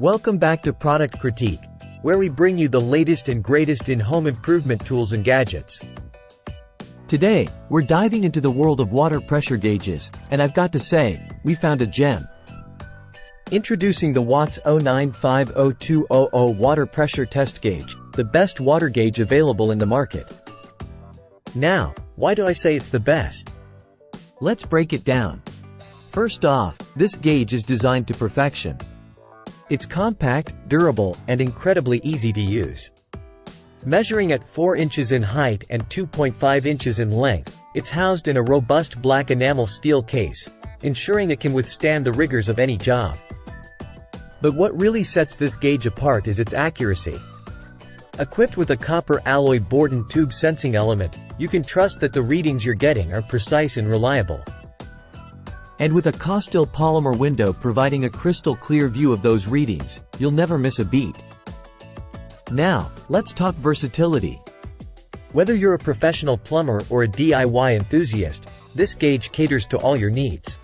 Welcome back to Product Critique, where we bring you the latest and greatest in home improvement tools and gadgets. Today, we're diving into the world of water pressure gauges, and I've got to say, we found a gem. Introducing the Watts 09502000 Water Pressure Test Gauge, the best water gauge available in the market. Now, why do I say it's the best? Let's break it down. First off, this gauge is designed to perfection. It's compact, durable, and incredibly easy to use. Measuring at 4 inches in height and 2.5 inches in length, it's housed in a robust black enamel steel case, ensuring it can withstand the rigors of any job. But what really sets this gauge apart is its accuracy. Equipped with a copper alloy Borden tube sensing element, you can trust that the readings you're getting are precise and reliable. And with a Costil polymer window providing a crystal clear view of those readings, you'll never miss a beat. Now, let's talk versatility. Whether you're a professional plumber or a DIY enthusiast, this gauge caters to all your needs.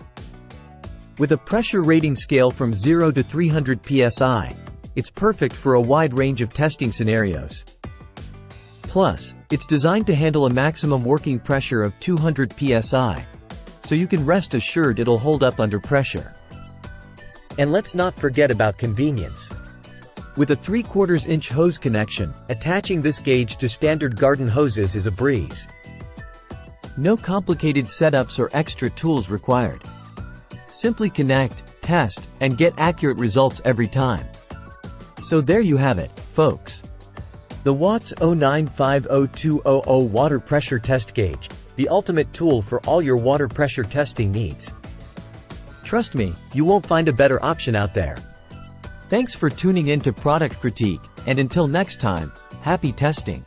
With a pressure rating scale from 0 to 300 psi, it's perfect for a wide range of testing scenarios. Plus, it's designed to handle a maximum working pressure of 200 psi, so you can rest assured it'll hold up under pressure. And let's not forget about convenience. With a 3/4 inch hose connection, attaching this gauge to standard garden hoses is a breeze. No complicated setups or extra tools required. Simply connect, test, and get accurate results every time. So there you have it, folks. The Watts 09502000 Water Pressure Test Gauge, the ultimate tool for all your water pressure testing needs. Trust me, you won't find a better option out there. Thanks for tuning in to Product Critique, and until next time, happy testing.